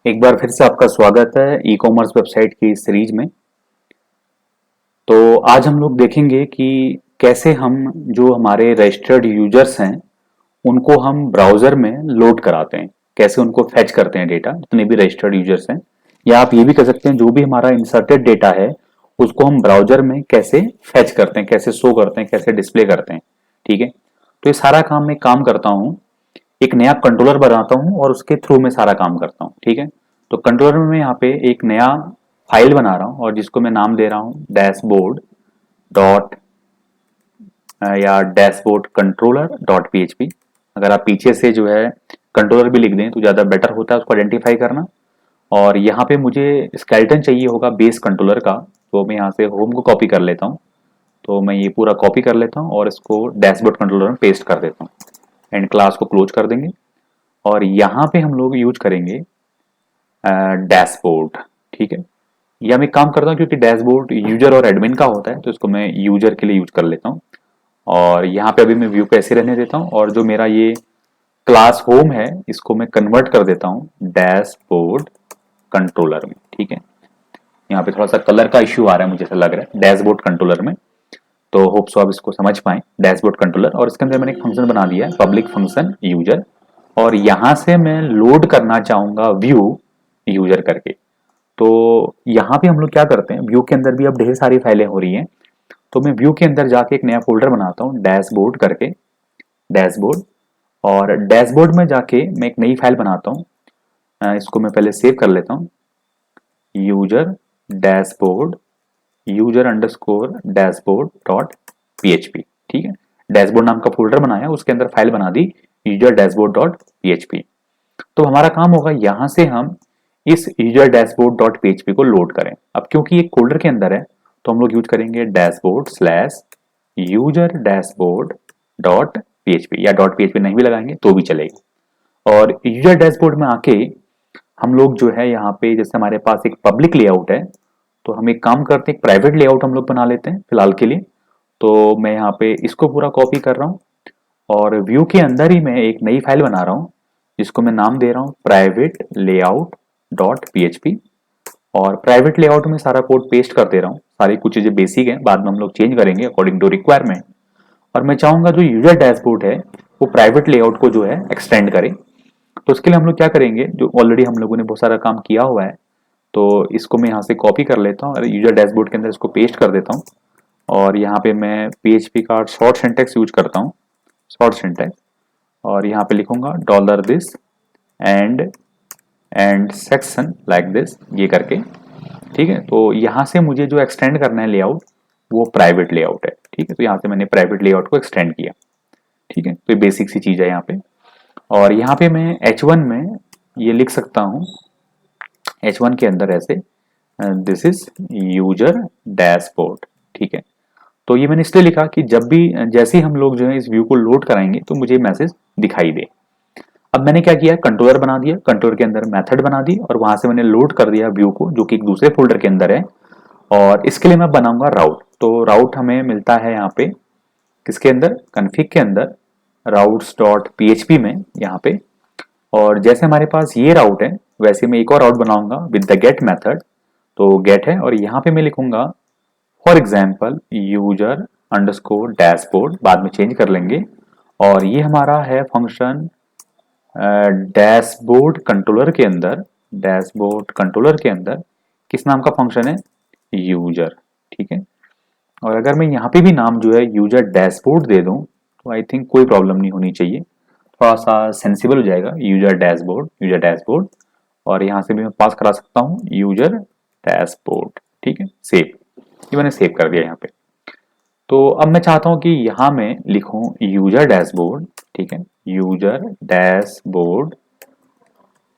एक बार फिर से आपका स्वागत है ई कॉमर्स वेबसाइट की सीरीज में। तो आज हम लोग देखेंगे कि कैसे हम जो हमारे रजिस्टर्ड यूजर्स हैं उनको हम ब्राउजर में लोड कराते हैं, कैसे उनको फेच करते हैं डेटा, जितने भी रजिस्टर्ड यूजर्स हैं। या आप ये भी कर सकते हैं, जो भी हमारा इंसर्टेड डेटा है उसको हम ब्राउजर में कैसे फेच करते हैं, कैसे शो करते हैं, कैसे डिस्प्ले करते हैं। ठीक है, तो ये सारा काम मैं काम करता हूँ, एक नया कंट्रोलर बनाता हूँ और उसके थ्रू में सारा काम करता हूँ। ठीक है, तो कंट्रोलर में मैं यहाँ पे एक नया फाइल बना रहा हूँ और जिसको मैं नाम दे रहा हूँ डैशबोर्ड डॉट या डैशबोर्ड कंट्रोलर डॉट पीएचपी। अगर आप पीछे से जो है कंट्रोलर भी लिख दें तो ज़्यादा बेटर होता है उसको आइडेंटिफाई करना। और यहाँ पे मुझे स्केलेटन चाहिए होगा बेस कंट्रोलर का, तो मैं यहाँ से होम को कॉपी कर लेता हूँ। तो मैं ये पूरा कॉपी कर लेता हूँ और इसको डैशबोर्ड कंट्रोलर में पेस्ट कर देता हूँ। एंड क्लास को क्लोज कर देंगे और यहाँ पे हम लोग यूज करेंगे डैशबोर्ड। ठीक है, या मैं काम करता हूँ क्योंकि डैशबोर्ड यूजर और एडमिन का होता है तो इसको मैं यूजर के लिए यूज कर लेता हूँ। और यहाँ पे अभी मैं व्यू को ऐसे रहने देता हूँ और जो मेरा ये क्लास होम है इसको मैं कन्वर्ट कर देता हूँ डैशबोर्ड कंट्रोलर में। ठीक है, यहाँ पे थोड़ा सा कलर का इश्यू आ रहा है, मुझे ऐसा लग रहा है डैशबोर्ड कंट्रोलर में। तो होप सो आप इसको समझ पाए, डैशबोर्ड कंट्रोलर। और इसके अंदर मैंने एक फंक्शन बना दिया है, पब्लिक फंक्शन यूजर। और यहाँ से मैं लोड करना चाहूंगा व्यू यूजर करके। तो यहाँ पे हम लोग क्या करते हैं, व्यू के अंदर भी अब ढेर सारी फाइलें हो रही हैं। तो मैं व्यू के अंदर जाके एक नया फोल्डर बनाता हूँ डैशबोर्ड करके, डैशबोर्ड। और डैशबोर्ड में जाके मैं एक नई फाइल बनाता हूँ। इसको मैं पहले सेव कर लेता हूँ, user dashboard user underscore dashboard dot PHP. ठीक है, डैशबोर्ड नाम का फोल्डर बनाया, उसके अंदर फाइल बना the user dashboard dot PHP. तो हमारा काम होगा यहाँ से हम इस यूजर डैशबोर्ड डॉट पीएचपी को लोड करें। अब क्योंकि एक फोल्डर के अंदर है तो हम लोग यूज करेंगे dashboard slash user dashboard dot PHP, या डॉट पीएचपी नहीं भी लगाएंगे तो भी चलेगा। और यूजर डैशबोर्ड में आके हम लोग जो है यहाँ पे, जैसे हमारे पास एक पब्लिक लेआउट है तो हम एक काम करते हैं, एक प्राइवेट लेआउट हम लोग बना लेते हैं फिलहाल के लिए। तो मैं यहाँ पे इसको पूरा कॉपी कर रहा हूँ और व्यू के अंदर ही मैं एक नई फाइल बना रहा हूँ जिसको मैं नाम दे रहा हूँ प्राइवेट लेआउट डॉट पीएचपी। और प्राइवेट लेआउट में सारा कोड पेस्ट कर दे रहा हूँ, सारी कुछ चीजें बेसिक हैं, बाद में हम लोग चेंज करेंगे अकॉर्डिंग टू रिक्वायरमेंट। और मैं चाहूंगा जो यूजर डैशबोर्ड है वो प्राइवेट लेआउट को जो है एक्सटेंड करे। तो उसके लिए हम लोग क्या करेंगे, जो ऑलरेडी हम लोगों ने बहुत सारा काम किया हुआ है, तो इसको मैं यहाँ से कॉपी कर लेता हूँ और यूजर डैशबोर्ड के अंदर इसको पेस्ट कर देता हूँ। और यहाँ पे मैं पीएचपी का शॉर्ट सिंटैक्स यूज करता हूँ, शॉर्ट सिंटैक्स। और यहाँ पे लिखूंगा dollar this and section like this, ये करके। ठीक है, तो यहाँ से मुझे जो एक्सटेंड करना है लेआउट वो प्राइवेट लेआउट है। ठीक है, तो यहाँ से मैंने प्राइवेट लेआउट को एक्सटेंड किया। ठीक है, तो ये बेसिक सी चीज है यहाँ पे। और यहाँ पे मैं H1 में ये लिख सकता हूँ, H1 के अंदर ऐसे दिस इज यूजर डैशबोर्ड। ठीक है, तो ये मैंने इसलिए लिखा कि जब भी जैसे ही हम लोग जो है इस व्यू को लोड कराएंगे तो मुझे मैसेज दिखाई दे। अब मैंने क्या किया, कंट्रोलर बना दिया, कंट्रोलर के अंदर मेथड बना दी और वहां से मैंने लोड कर दिया व्यू को, जो कि एक दूसरे फोल्डर के अंदर है। और इसके लिए मैं बनाऊंगा राउट। तो राउट हमें मिलता है यहाँ पे किसके अंदर, कन्फिग के अंदर, राउट्स डॉट पीएचपी में यहाँ पे। और जैसे हमारे पास ये राउट है वैसे मैं एक और राउट बनाऊंगा विद द गेट मेथड। तो गेट है और यहाँ पे मैं लिखूंगा for example user underscore dashboard, बाद में चेंज कर लेंगे। और ये हमारा है फंक्शन डैशबोर्ड कंट्रोलर के अंदर, डैशबोर्ड कंट्रोलर के अंदर किस नाम का फंक्शन है, यूजर। ठीक है, और अगर मैं यहाँ पे भी नाम जो है यूजर डैशबोर्ड दे दूं तो आई थिंक कोई प्रॉब्लम नहीं होनी चाहिए, थोड़ा सा सेंसिबल हो जाएगा यूजर डैशबोर्ड, यूजर डैशबोर्ड। और यहाँ से भी मैं पास करा सकता हूँ यूजर डैशबोर्ड। ठीक है, सेव, ये मैंने सेव कर दिया यहाँ पे। तो अब मैं चाहता हूँ कि यहाँ मैं लिखूँ यूजर डैशबोर्ड। ठीक है, यूजर डैशबोर्ड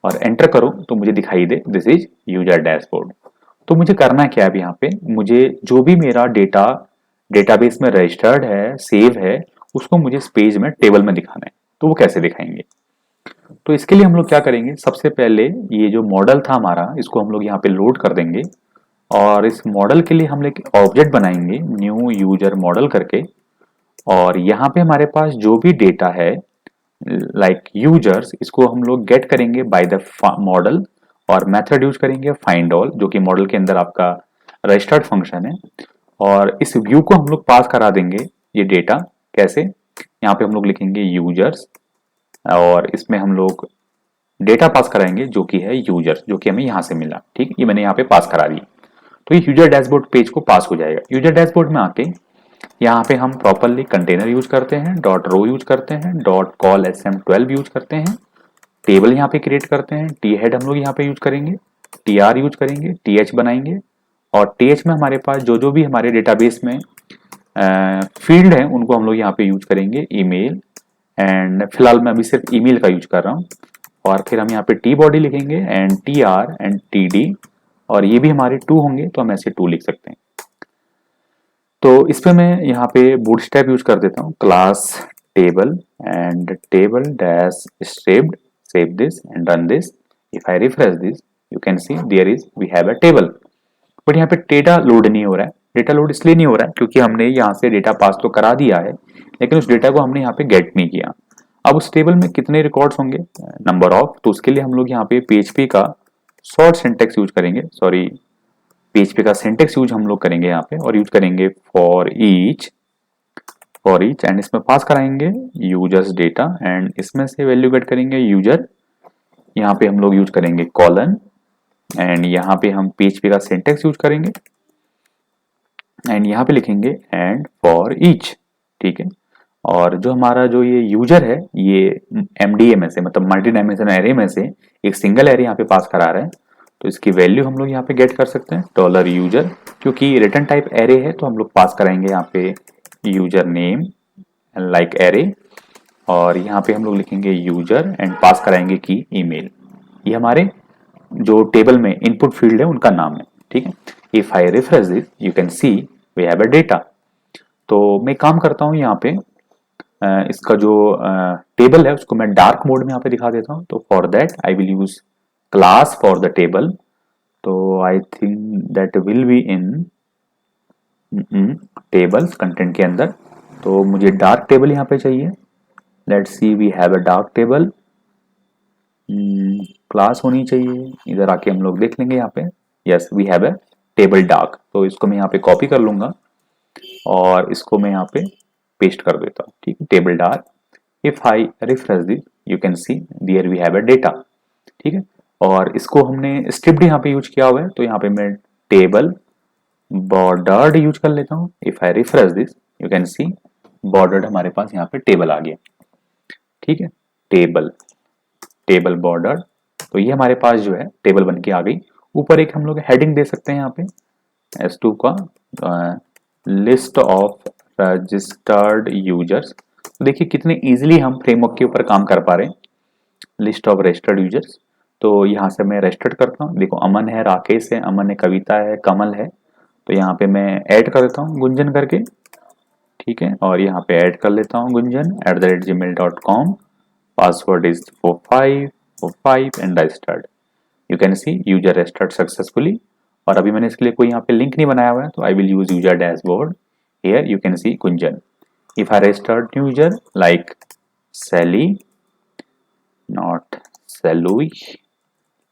और एंटर करूँ तो मुझे दिखाई दे दिस इज यूजर डैशबोर्ड। तो मुझे करना क्या है, अब यहाँ पे मुझे जो भी मेरा डेटा डेटाबेस में रजिस्टर्ड है, सेव है, उसको मुझे इस पेज में टेबल में दिखाना है। तो वो कैसे दिखाएंगे, तो इसके लिए हम लोग क्या करेंगे, सबसे पहले ये जो मॉडल था हमारा इसको हम लोग यहाँ पे लोड कर देंगे। और इस मॉडल के लिए हम एक ऑब्जेक्ट बनाएंगे न्यू यूजर मॉडल करके। और यहाँ पे हमारे पास जो भी डेटा है लाइक यूजर्स, इसको हम लोग गेट करेंगे बाय द मॉडल। और मेथड यूज करेंगे फाइंड ऑल, जो कि मॉडल के अंदर आपका रजिस्टर्ड फंक्शन है। और इस व्यू को हम लोग पास करा देंगे ये डेटा। कैसे? यहाँ पे हम लोग लिखेंगे यूजर्स और इसमें हम लोग डेटा पास कराएंगे जो कि है यूजर, जो कि हमें यहाँ से मिला। ठीक, ये मैंने यहाँ पे पास करा दी, तो ये यूजर डैशबोर्ड पेज को पास हो जाएगा। यूजर डैशबोर्ड में आके यहाँ पे हम प्रॉपरली कंटेनर यूज करते हैं, डॉट रो यूज करते हैं, डॉट कॉल SM12 यूज करते हैं, टेबल यहाँ पे क्रिएट करते हैं, टी हेड हम लोग यहाँ पे यूज करेंगे, TR यूज करेंगे, TH बनाएंगे और TH में हमारे पास जो जो भी हमारे डेटाबेस में फील्ड है उनको हम लोग यहाँ पे यूज करेंगे, ईमेल। एंड फिलहाल मैं अभी सिर्फ ईमेल का यूज कर रहा हूँ। और फिर हम यहाँ पे टी बॉडी लिखेंगे एंड TR एंड TD, और ये भी हमारे 2 होंगे तो हम ऐसे 2 लिख सकते हैं। तो इस पे मैं यहाँ पे बूटस्ट्रैप यूज कर देता हूँ, class table and table dash striped, save this and run this. If I refresh this you can see there is we have a table. But यहाँ पे डेटा लोड नहीं हो रहा है। डेटा लोड इसलिए नहीं हो रहा है क्योंकि हमने यहाँ से डेटा पास तो करा दिया है, लेकिन उस डेटा को हमने यहाँ पे गेट नहीं किया। अब उस टेबल में कितने रिकॉर्ड्स होंगे? Number of. तो उसके लिए हम लोग यहाँ पे PHP का शॉर्ट सिंटेक्स यूज करेंगे, सॉरी PHP का सिंटेक्स यूज हम लोग करेंगे यहाँ पे, और यूज करेंगे फॉर ईच एंड इसमें पास कराएंगे यूजर्स डेटा एंड इसमें से वैल्यू गेट करेंगे यूजर। यहाँ पे हम लोग यूज करेंगे कॉलन एंड यहाँ पे हम PHP का सिंटेक्स यूज करेंगे एंड यहाँ पे लिखेंगे एंड फॉर ईच। ठीक है, और जो हमारा जो ये यूजर है ये MDA में से, मतलब मल्टी डायमेंशनल एरे में से एक सिंगल एरे यहाँ पे पास करा रहा है, तो इसकी वैल्यू हम लोग यहाँ पे गेट कर सकते हैं $यूजर। क्योंकि रिटर्न टाइप एरे है तो हम लोग पास कराएंगे यहाँ पे यूजर नेम लाइक एरे, और यहाँ पे हम लोग लिखेंगे यूजर एंड पास कराएंगे की ईमेल। ये हमारे जो टेबल में इनपुट फील्ड है उनका नाम है। ठीक है, if I refresh this you can see we have a data. तो मैं काम करता हूँ यहाँ पे इसका जो टेबल है उसको मैं डार्क मोड में यहाँ पे दिखा देता हूँ। तो for that I will use class for the table. तो I think that will be in tables content के अंदर। तो मुझे डार्क टेबल यहाँ पे चाहिए। Let's see we have a dark table, class होनी चाहिए। इधर आके हम लोग देख लेंगे यहाँ पे, yes we have a table dark. तो इसको मैं यहाँ पे कॉपी कर लूंगा और इसको मैं यहाँ पे पेस्ट कर देता हूँ। ठीक है, table dark. If I refresh this you can see there we have a data. ठीक है, और इसको हमने स्क्रिप्ट यहाँ पे यूज किया हुआ है, तो यहाँ पे मैं टेबल बॉर्डर्ड यूज कर लेता हूँ। If I refresh this you can see bordered हमारे पास यहाँ पे टेबल आ गया। ठीक है, टेबल बॉर्डर। तो ये हमारे पास जो है टेबल बन के आ गई। ऊपर एक हम लोग हेडिंग दे सकते हैं यहाँ पे S2 का, लिस्ट ऑफ रजिस्टर्ड यूजर्स। तो देखिए कितने इजीली हम फ्रेमवर्क के ऊपर काम कर पा रहे हैं, लिस्ट ऑफ रजिस्टर्ड यूजर्स। तो यहाँ से मैं रजिस्टर्ड करता हूँ। देखो अमन है, राकेश है, अमन है, कविता है, कमल है। तो यहाँ पे मैं ऐड कर देता हूँ गुंजन करके। ठीक है, और यहाँ पे ऐड कर लेता हूँ Gunjan @gmail.com। Password is 4545 and registered. You can C user registered successfully. और अभी मैंने इसके लिए कोई यहाँ पे लिंक नहीं बनाया हुआ है, तो आई will use user dashboard. Here you can C Gunjan. If I registered new user like Sally, not Sally,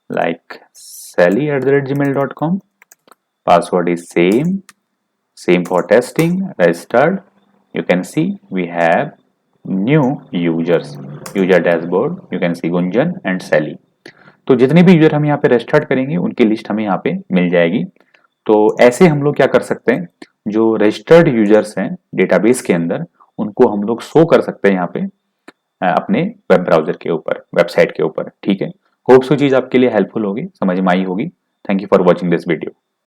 like Sally @gmail.com. Password is same for testing, registered. You can see we have new users, user dashboard. You can see Gunjan and Sally. तो जितने भी user हम यहाँ पे registered करेंगे उनकी list हमें यहाँ पे मिल जाएगी। तो ऐसे हम लोग क्या कर सकते हैं, जो रजिस्टर्ड यूजर्स हैं डेटाबेस के अंदर उनको हम लोग शो कर सकते हैं यहाँ पे अपने वेब ब्राउजर के ऊपर, वेबसाइट के ऊपर। ठीक है, होप्स वो चीज आपके लिए हेल्पफुल होगी, समझ में आई होगी। Thank you for watching this video.